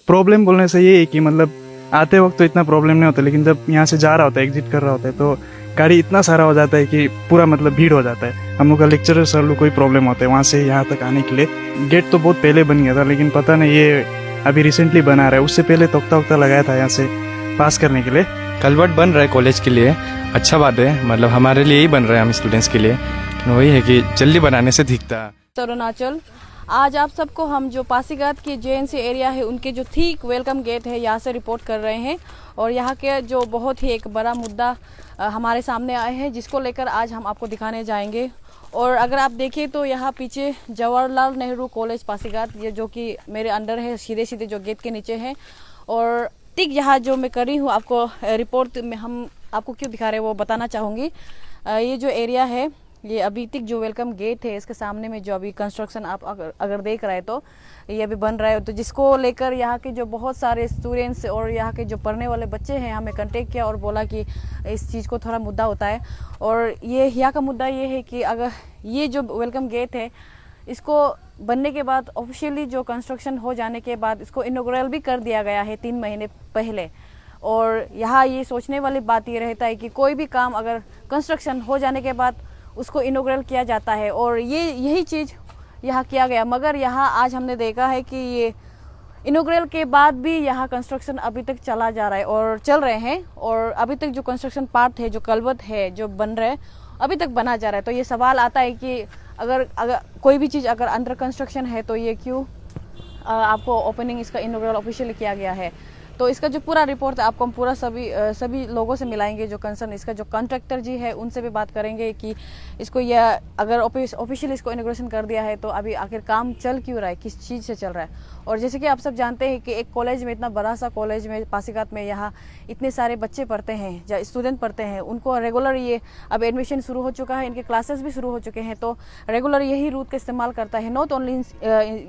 Problem बोलने से ये है कि मतलब आते वक्त तो इतना प्रॉब्लम नहीं होता, लेकिन जब यहाँ से जा रहा होता है, एग्जिट कर रहा होता है, तो गाड़ी इतना सारा हो जाता है कि पूरा मतलब भीड़ हो जाता है। हम लोग का लेक्चरर सर लोग कोई प्रॉब्लम होता है वहाँ से यहाँ तक आने के लिए। गेट तो बहुत पहले बन गया था, लेकिन पता नहीं ये अभी रिसेंटली बना रहा है। उससे पहले तख्ता उख्ता लगाया था यहाँ से पास करने के लिए। कलवर्ट बन रहा है कॉलेज के लिए, अच्छा बात है, मतलब हमारे लिए ही बन रहा है, हम स्टूडेंट्स के लिए। लेकिन वही है कि जल्दी बनाने से दिखता। अरुणाचल, आज आप सबको हम जो पासीघाट की जेएनसी एरिया है उनके जो ठीक वेलकम गेट है यहाँ से रिपोर्ट कर रहे हैं। और यहाँ के जो बहुत ही एक बड़ा मुद्दा हमारे सामने आए हैं, जिसको लेकर आज हम आपको दिखाने जाएंगे। और अगर आप देखें तो यहाँ पीछे जवाहरलाल नेहरू कॉलेज पासीघाट, ये जो कि मेरे अंडर है, सीधे सीधे जो गेट के नीचे है। और ठीक यहाँ जो मैं कर रही हूँ, आपको रिपोर्ट में हम आपको क्यों दिखा रहे हैं वो बताना चाहूँगी। ये जो एरिया है, ये अभी तक जो वेलकम गेट है, इसके सामने में जो अभी कंस्ट्रक्शन आप अगर देख रहे हैं तो ये अभी बन रहा है। तो जिसको लेकर यहाँ के जो बहुत सारे स्टूडेंट्स और यहाँ के जो पढ़ने वाले बच्चे हैं हमें कांटेक्ट किया और बोला कि इस चीज़ को थोड़ा मुद्दा होता है। और ये यहाँ का मुद्दा ये है कि अगर ये जो वेलकम गेट है, इसको बनने के बाद ऑफिशियली जो कंस्ट्रक्शन हो जाने के बाद इसको इनॉग्रेट भी कर दिया गया है 3 महीने पहले। और यहाँ ये सोचने वाली बात ये रहता है कि कोई भी काम अगर कंस्ट्रक्शन हो जाने के बाद उसको इनॉग्रेट किया जाता है, और यही चीज़ यहाँ किया गया। मगर यहाँ आज हमने देखा है कि ये इनॉग्रेट के बाद भी यहाँ कंस्ट्रक्शन अभी तक चला जा रहा है और चल रहे हैं। और अभी तक जो कंस्ट्रक्शन पार्ट है, जो कलवत है, जो बन रहा है, अभी तक बना जा रहा है। तो ये सवाल आता है कि अगर कोई भी चीज़ अगर अंडर कंस्ट्रक्शन है तो ये क्यों आपको ओपनिंग इसका इनॉग्रेट ऑफिशियली किया गया है। तो इसका जो पूरा रिपोर्ट है आपको हम पूरा सभी लोगों से मिलाएंगे जो कंसर्न, इसका जो कॉन्ट्रैक्टर जी है उनसे भी बात करेंगे कि इसको यह अगर ऑफिशियली इसको इनॉग्रेशन कर दिया है तो अभी आखिर काम चल क्यों रहा है, किस चीज़ से चल रहा है। और जैसे कि आप सब जानते हैं कि एक कॉलेज में, इतना बड़ा सा कॉलेज में, पासीघाट में, यहाँ इतने सारे बच्चे पढ़ते हैं या स्टूडेंट पढ़ते हैं, उनको रेगुलर ये अब एडमिशन शुरू हो चुका है, इनके क्लासेस भी शुरू हो चुके हैं। तो रेगुलर यही रूट का इस्तेमाल करता है। नॉट ओनली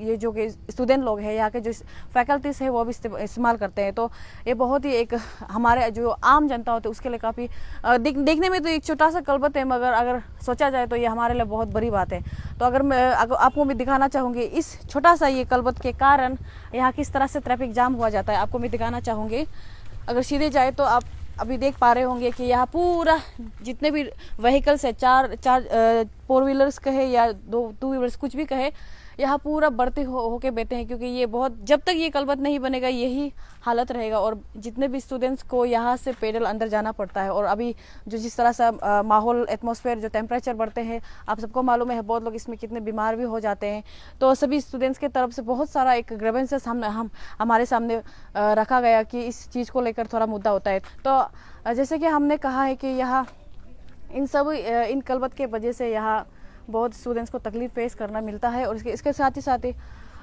ये जो कि स्टूडेंट लोग हैं, यहाँ के जो फैकल्टीज है वो भी इस्तेमाल करते हैं। तो ये बहुत ही एक हमारे जो आम जनता होती है उसके लिए काफ़ी देखने में तो एक छोटा सा कलबत है, मगर अगर सोचा जाए तो ये हमारे लिए बहुत बड़ी बात है। तो अगर आपको मैं दिखाना चाहूँगी इस छोटा सा ये कलबत के कारण यहाँ किस तरह से ट्रैफिक जाम हुआ जाता है, आपको मैं दिखाना चाहूँगी। अगर सीधे जाए तो आप अभी देख पा रहे होंगे कि यहाँ पूरा जितने भी व्हीकल्स है, चार 4 व्हीलर्स कहे या 2 व्हीलर्स कुछ भी कहे, यहाँ पूरा बढ़ते होके बैठे हैं। क्योंकि ये बहुत, जब तक ये कलबत नहीं बनेगा यही हालत रहेगा। और जितने भी स्टूडेंट्स को यहाँ से पैदल अंदर जाना पड़ता है। और अभी जो जिस तरह से माहौल, एटमॉस्फेयर, जो टेम्परेचर बढ़ते हैं, आप सबको मालूम है, बहुत लोग इसमें कितने बीमार भी हो जाते हैं। तो सभी स्टूडेंट्स की तरफ से बहुत सारा एक ग्रीवेंसेस हमारे सामने रखा गया कि इस चीज़ को लेकर थोड़ा मुद्दा होता है। तो जैसे कि हमने कहा है कि यहाँ इन कलबत के वजह से यहाँ बहुत स्टूडेंट्स को तकलीफ फेस करना मिलता है। और इसके साथ ही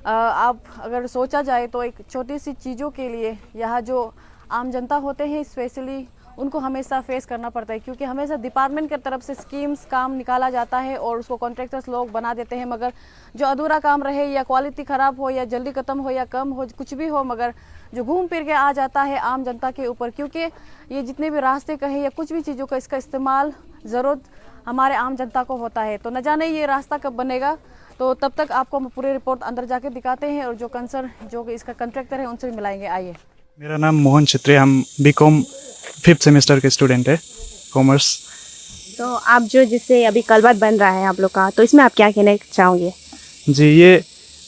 आप अगर सोचा जाए तो एक छोटी सी चीज़ों के लिए यहाँ जो आम जनता होते हैं स्पेशली उनको हमेशा फेस करना पड़ता है। क्योंकि हमेशा डिपार्टमेंट की तरफ से स्कीम्स काम निकाला जाता है और उसको कॉन्ट्रैक्टर्स लोग बना देते हैं। मगर जो अधूरा काम रहे या क्वालिटी ख़राब हो या जल्दी ख़त्म हो या कम हो, कुछ भी हो, मगर जो घूम फिर के आ जाता है आम जनता के ऊपर। क्योंकि ये जितने भी रास्ते कहें या कुछ भी चीज़ों का इसका इस्तेमाल ज़रूरत हमारे आम जनता को होता है। तो न जाने ये रास्ता कब बनेगा। तो तब तक आपको हम पूरी रिपोर्ट अंदर जाके दिखाते हैं और जो कंसर्न जो इसका कॉन्ट्रैक्टर है उनसे भी मिलाएंगे। आइए। मेरा नाम मोहन छेत्री, हम बीकॉम 5th सेमेस्टर के स्टूडेंट है, कॉमर्स। तो आप जो जिससे अभी कलबत बन रहा है आप लोग का, तो इसमें आप क्या कहना चाहोगे? जी, ये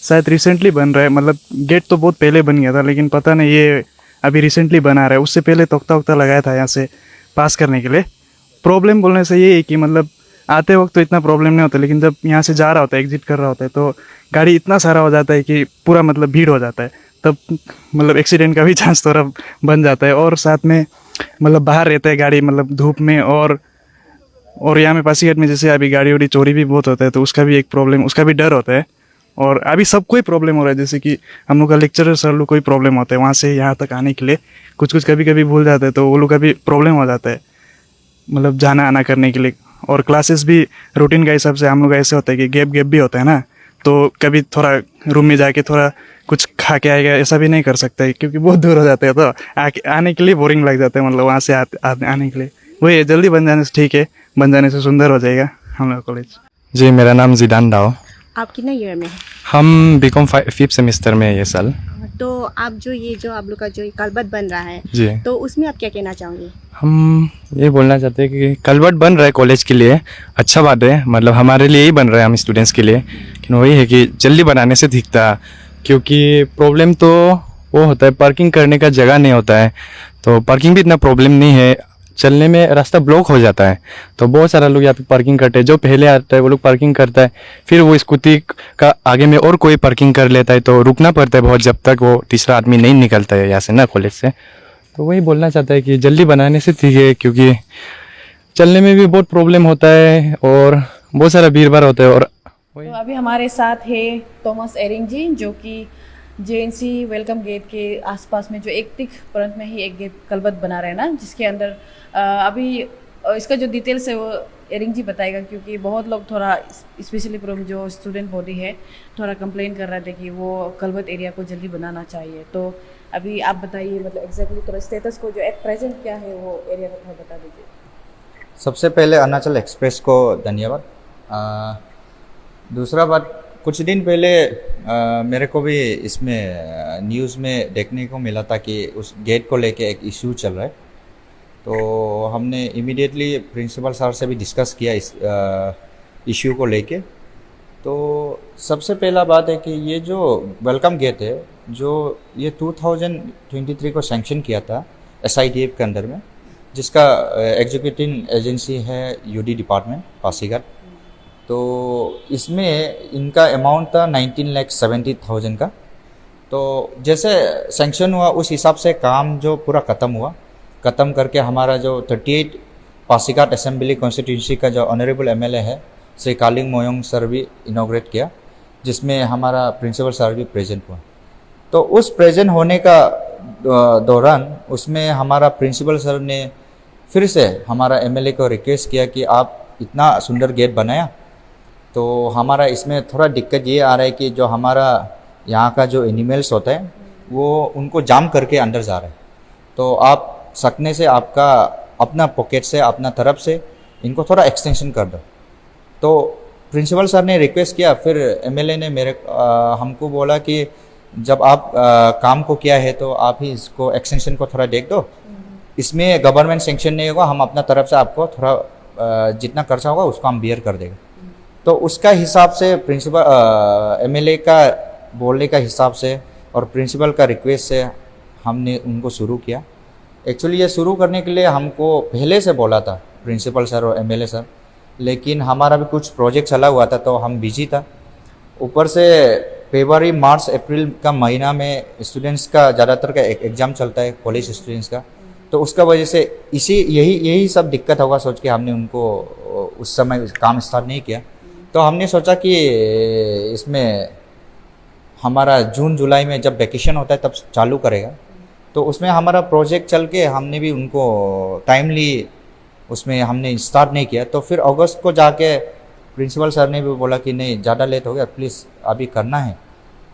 शायद रिसेंटली बन रहा है। मतलब गेट तो बहुत पहले बन गया था, लेकिन पता नहीं ये अभी रिसेंटली बना रहा है। उससे पहले तख्ता उख्ता लगाया था यहाँ से पास करने के लिए। प्रॉब्लम बोलने से ये है कि मतलब आते वक्त तो इतना प्रॉब्लम नहीं होता, लेकिन जब यहाँ से जा रहा होता है, एग्जिट कर रहा होता है, तो गाड़ी इतना सारा हो जाता है कि पूरा मतलब भीड़ हो जाता है। तब मतलब एक्सीडेंट का भी चांस थोड़ा बन जाता है। और साथ में मतलब बाहर रहता है गाड़ी, मतलब धूप में। और यहाँ में पासीघाट में जैसे अभी गाड़ी वाड़ी चोरी भी बहुत होता है, तो उसका भी एक प्रॉब्लम, उसका भी डर होता है। और अभी सबको ही प्रॉब्लम हो रहा है। जैसे कि हम लोग का लेक्चरर सर लोग कोई प्रॉब्लम होता है वहाँ से यहाँ तक आने के लिए, कुछ कभी भूल जाते हैं, तो वो लोग का भी प्रॉब्लम हो जाता है, मतलब जाना आना करने के लिए। और क्लासेस भी रूटीन के हिसाब से हम लोग ऐसे होता है कि गैप भी होता है ना, तो कभी थोड़ा रूम में जाके थोड़ा कुछ खा के आएगा, ऐसा भी नहीं कर सकता है क्योंकि बहुत दूर हो जाते हैं। तो आने के लिए बोरिंग लग जाता है, मतलब वहाँ से आने के लिए। वही जल्दी बन जाने से ठीक है, बन जाने से सुंदर हो जाएगा हम लोग कॉलेज। जी, मेरा नाम जिदान दाओ। आप कितने ईयर में हैं? हम बीकॉम 5th सेमेस्टर में है ये साल। तो आप जो आप लोग का जो कलबत बन रहा है जी, तो उसमें आप क्या कहना चाहोगे? हम ये बोलना चाहते हैं कि कलवर्ट बन रहा है कॉलेज के लिए, अच्छा बात है, मतलब हमारे लिए ही बन रहा है हम स्टूडेंट्स के लिए। लेकिन वही है कि जल्दी बनाने से दिखता, क्योंकि प्रॉब्लम तो वो होता है पार्किंग करने का जगह नहीं होता है। तो पार्किंग भी इतना प्रॉब्लम नहीं है, चलने में रास्ता ब्लॉक हो जाता है। तो बहुत सारा लोग यहाँ पे पार्किंग करते हैं, जो पहले आता है वो लोग पार्किंग करता है, फिर वो स्कूटी का आगे में और कोई पार्किंग कर लेता है, तो रुकना पड़ता है बहुत जब तक वो तीसरा आदमी नहीं निकलता है यहाँ से ना कॉलेज से। तो वही बोलना चाहता है कि जल्दी बनाने से ठीक है, क्योंकि चलने में भी बहुत प्रॉब्लम होता है और बहुत सारा भीड़ भाड़ होता है। और तो अभी हमारे साथ है थॉमस एरिंग जी, जो कि जेएनसी वेलकम गेट के आसपास में जो एक तिक परंत में ही एक गेट कलबत बना रहे हैं ना, जिसके अंदर अभी इसका जो डिटेल्स है वो एरिंग जी बताएगा, क्योंकि बहुत लोग थोड़ा स्पेशली जो स्टूडेंट बॉडी है थोड़ा कंप्लेन कर रहे थे कि वो कलबत एरिया को जल्दी बनाना चाहिए। तो अभी आप बताइए, मतलब एग्जैक्टली थोड़ा स्टेटस को जो एट प्रेजेंट क्या है वो एरिया को थोड़ा बता दीजिए। सबसे पहले अरुणाचल एक्सप्रेस को धन्यवाद। दूसरा बात, कुछ दिन पहले मेरे को भी इसमें न्यूज़ में देखने को मिला था कि उस गेट को लेके एक इशू चल रहा है। तो हमने इमीडिएटली प्रिंसिपल सर से भी डिस्कस किया इस इशू को लेके। तो सबसे पहला बात है कि ये जो वेलकम गेट है, जो ये 2023 को सैंक्शन किया था SIDF के अंदर में, जिसका एग्जीक्यूटिव एजेंसी है UD डिपार्टमेंट पासीघाट। तो इसमें इनका अमाउंट था 19,70,000 का। तो जैसे सैंक्शन हुआ उस हिसाब से काम जो पूरा ख़त्म करके हमारा जो 38 पासीघाट असेंबली कॉन्स्टिट्यूंसी का जो ऑनरेबल MLA है श्री कालिंग मोयोंग सर भी इनॉग्रेट किया, जिसमें हमारा प्रिंसिपल सर भी प्रेजेंट हुआ। तो उस प्रेजेंट होने का दौरान उसमें हमारा प्रिंसिपल सर ने फिर से हमारा MLA को रिक्वेस्ट किया कि आप इतना सुंदर गेट बनाया, तो हमारा इसमें थोड़ा दिक्कत ये आ रहा है कि जो हमारा यहाँ का जो एनिमल्स होता है वो उनको जाम करके अंदर जा रहा है। तो आप सकने से आपका अपना पॉकेट से अपना तरफ से इनको थोड़ा एक्सटेंशन कर दो। तो प्रिंसिपल सर ने रिक्वेस्ट किया, फिर MLA ने हमको बोला कि जब आप काम को किया है तो आप ही इसको एक्सटेंशन को थोड़ा देख दो, इसमें गवर्नमेंट सेंक्शन नहीं होगा, हम अपना तरफ से आपको थोड़ा जितना खर्चा होगा उसको हम बियर कर देंगे। तो उसका हिसाब से प्रिंसिपल MLA का बोलने का हिसाब से और प्रिंसिपल का रिक्वेस्ट से हमने उनको शुरू किया। एक्चुअली ये शुरू करने के लिए हमको पहले से बोला था प्रिंसिपल सर और MLA सर, लेकिन हमारा भी कुछ प्रोजेक्ट चला हुआ था तो हम बिजी था। ऊपर से फरवरी, मार्च, अप्रैल का महीना में स्टूडेंट्स का ज़्यादातर का एग्ज़ाम चलता है कॉलेज स्टूडेंट्स का, तो उसका वजह से यही सब दिक्कत होगा सोच के हमने उनको उस समय काम स्टार्ट नहीं किया। तो हमने सोचा कि इसमें हमारा जून जुलाई में जब वैकेशन होता है तब चालू करेगा, तो उसमें हमारा प्रोजेक्ट चल के हमने भी उनको टाइमली उसमें हमने स्टार्ट नहीं किया। तो फिर अगस्त को जाके प्रिंसिपल सर ने भी बोला कि नहीं, ज़्यादा लेट हो गया, प्लीज़ अभी करना है।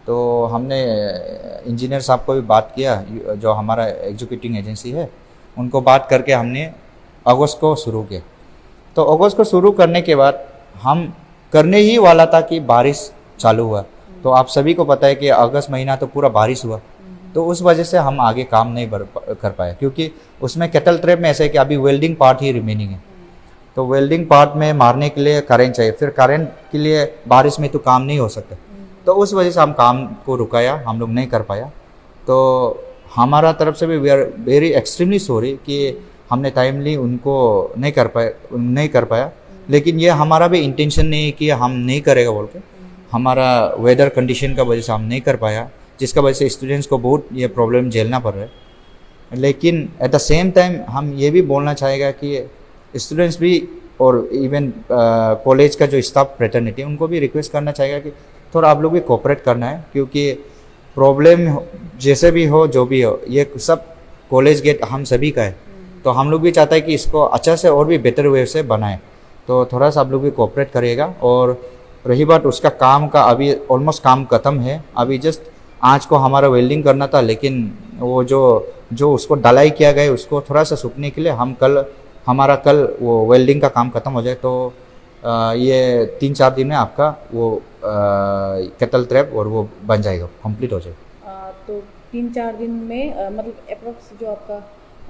तो हमने इंजीनियर साहब को भी बात किया, जो हमारा एग्जीक्यूटिव एजेंसी है, उनको बात करके हमने अगस्त को शुरू किया। तो अगस्त को शुरू करने के बाद हम करने ही वाला था कि बारिश चालू हुआ। तो आप सभी को पता है कि अगस्त महीना तो पूरा बारिश हुआ, तो उस वजह से हम आगे काम नहीं कर पाए, क्योंकि उसमें कैटल ट्रैप में ऐसे है कि अभी वेल्डिंग पार्ट ही रिमेनिंग है। तो वेल्डिंग पार्ट में मारने के लिए करेंट चाहिए, फिर करेंट के लिए बारिश में तो काम नहीं हो सकता। तो उस वजह से हम काम को रुकाया, हम लोग नहीं कर पाया। तो हमारा तरफ से भी we are very extremely sorry कि हमने टाइमली उनको नहीं कर पाया। लेकिन ये हमारा भी इंटेंशन नहीं है कि हम नहीं करेगा बोल के, हमारा वेदर कंडीशन का वजह से हम नहीं कर पाया, जिसका वजह से स्टूडेंट्स को बहुत ये प्रॉब्लम झेलना पड़ रहा है। लेकिन एट द सेम टाइम हम ये भी बोलना चाहेगा कि स्टूडेंट्स भी और इवन कॉलेज का जो स्टाफ फ्रेटर्निटी उनको भी रिक्वेस्ट करना चाहेगा कि थोड़ा आप लोग भी कोऑपरेट करना है, क्योंकि प्रॉब्लम जैसे भी हो जो भी हो, ये सब कॉलेज गेट हम सभी का है। तो हम लोग भी चाहते हैं कि इसको अच्छा से और भी बेटर वे से बनाएं। तो थोड़ा सा आप लोग भी कोऑपरेट करिएगा। और रही बात उसका काम का, अभी ऑलमोस्ट काम ख़त्म है, अभी जस्ट आज को हमारा वेल्डिंग करना था, लेकिन वो जो उसको डलाई किया गया उसको थोड़ा सा सूखने के लिए हम कल वो वेल्डिंग का काम ख़त्म हो जाए तो ये 3-4 दिन में आपका वो कैटल ट्रैप और वो बन जाएगा, कंप्लीट हो जाएगा। तो 3-4 दिन में मतलब अप्रोक्स जो आपका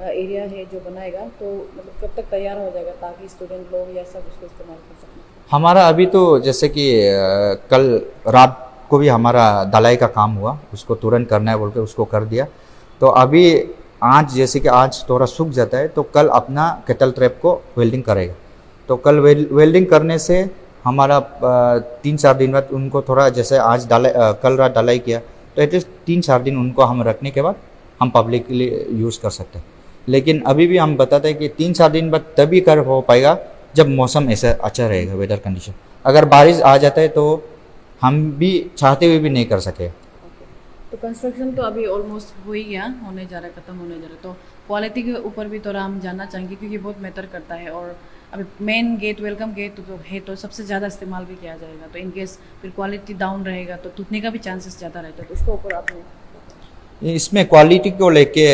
एरिया है जो बनाएगा तो मतलब कब तक तैयार हो जाएगा ताकि स्टूडेंट लोग या सब उसको इस्तेमाल कर सकें? हमारा अभी तो जैसे कि कल रात को भी हमारा ढलाई का काम हुआ, उसको तुरंत करना है बोल के उसको कर दिया। तो अभी आज जैसे कि आज थोड़ा सूख जाता है तो कल अपना कैटल ट्रैप को वेल्डिंग करेगा। तो कल वेल्डिंग करने से हमारा 3-4 दिन बाद उनको थोड़ा जैसे आज कल रात ढलाई किया तो एटलीस्ट 3-4 दिन उनको हम रखने के बाद हम पब्लिक के लिए यूज़ कर सकते हैं। लेकिन अभी भी हम बताते हैं कि 3-4 दिन बाद तभी कर हो पाएगा जब मौसम ऐसा अच्छा रहेगा, वेदर कंडीशन। अगर बारिश आ जाता है तो हम भी चाहते हुए भी नहीं कर सके। तो कंस्ट्रक्शन तो अभी ऑलमोस्ट हो ही गया, होने जा रहा है, ख़त्म होने जा रहा है। तो क्वालिटी के ऊपर भी थोड़ा हम जानना चाहेंगे क्योंकि बहुत मैटर करता है। और अभी मेन गेट, वेलकम गेट तो है तो सबसे ज़्यादा इस्तेमाल भी किया जाएगा। तो इनकेस फिर क्वालिटी डाउन रहेगा तो टूटने का भी चांसेस ज़्यादा रहता है। तो उसके ऊपर आपने इसमें क्वालिटी को लेके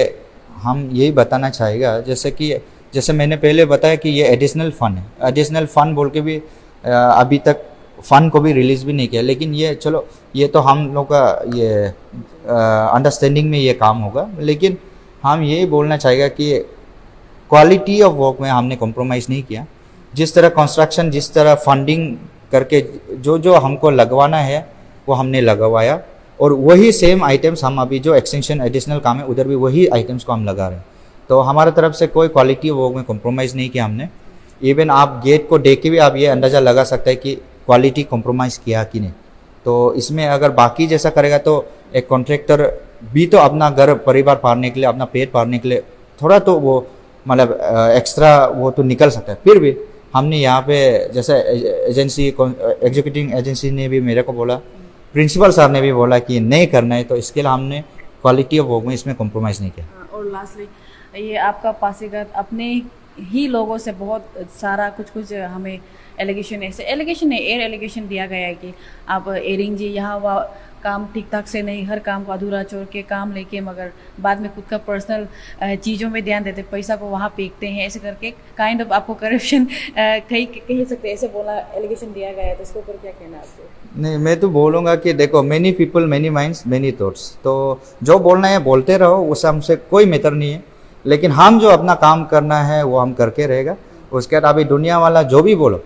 हम यही बताना चाहेगा जैसे मैंने पहले बताया कि ये एडिशनल फ़ंड है। एडिशनल फ़ंड बोल के भी अभी तक फ़ंड को भी रिलीज़ भी नहीं किया। लेकिन ये चलो ये तो हम लोग का ये अंडरस्टैंडिंग में ये काम होगा। लेकिन हम यही बोलना चाहेगा कि क्वालिटी ऑफ वर्क में हमने कॉम्प्रोमाइज़ नहीं किया। जिस तरह कंस्ट्रक्शन, जिस तरह फंडिंग करके जो हमको लगवाना है वो हमने लगवाया। और वही सेम आइटम्स हम अभी जो एक्सटेंशन एडिशनल काम है उधर भी वही आइटम्स को हम लगा रहे हैं। तो हमारे तरफ से कोई क्वालिटी वर्क में कॉम्प्रोमाइज़ नहीं किया हमने। इवन आप गेट को देख के भी आप ये अंदाज़ा लगा सकते हैं कि क्वालिटी कॉम्प्रोमाइज़ किया कि नहीं। तो इसमें अगर बाकी जैसा करेगा तो एक कॉन्ट्रैक्टर भी तो अपना घर परिवार पालने के लिए, अपना पेट पालने के लिए थोड़ा तो वो मतलब एक्स्ट्रा वो तो निकल सकता है। फिर भी हमने यहाँ पे जैसे एजेंसी, एग्जीक्यूटिव एजेंसी ने भी मेरे को बोला, प्रिंसिपल सर ने भी बोला कि नहीं करना है। तो इसके लिए हमने क्वालिटी ऑफ वर्क में इसमें कॉम्प्रोमाइज़ नहीं किया। और लास्टली ये आपका पासीघाट अपने ही लोगों से बहुत सारा कुछ हमें एलिगेशन है, एयर एलिगेशन दिया गया है कि आप एयरिंग जी यहाँ वहाँ काम ठीक ठाक से नहीं, हर काम को अधूरा छोड़ के काम लेके मगर बाद में खुद का पर्सनल चीज़ों में ध्यान देते, पैसा को वहाँ फेंकते हैं, ऐसे करके काइंड ऑफ आपको करप्शन कह सकते हैं, ऐसे बोला एलिगेशन दिया गया है। तो इसके ऊपर क्या कहना है आपको? नहीं, मैं तो बोलूँगा कि देखो, many people many minds many thoughts. तो जो बोलना है बोलते रहो, उससे हमसे कोई मैटर नहीं है। लेकिन हम जो अपना काम करना है वो हम करके रहेगा। उसके बाद अभी दुनिया वाला जो भी बोलो,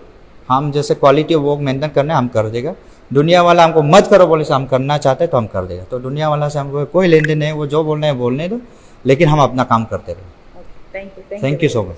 हम जैसे क्वालिटी वर्क मेंटेन करना है हम कर देगा। दुनिया वाला हमको मत करो बोले से हम करना चाहते हैं तो हम कर देगा। तो दुनिया वाला से हमको कोई लेन देन नहीं है, वो जो बोलना है बोलने दो, लेकिन हम अपना काम करते रहे। Thank you so much.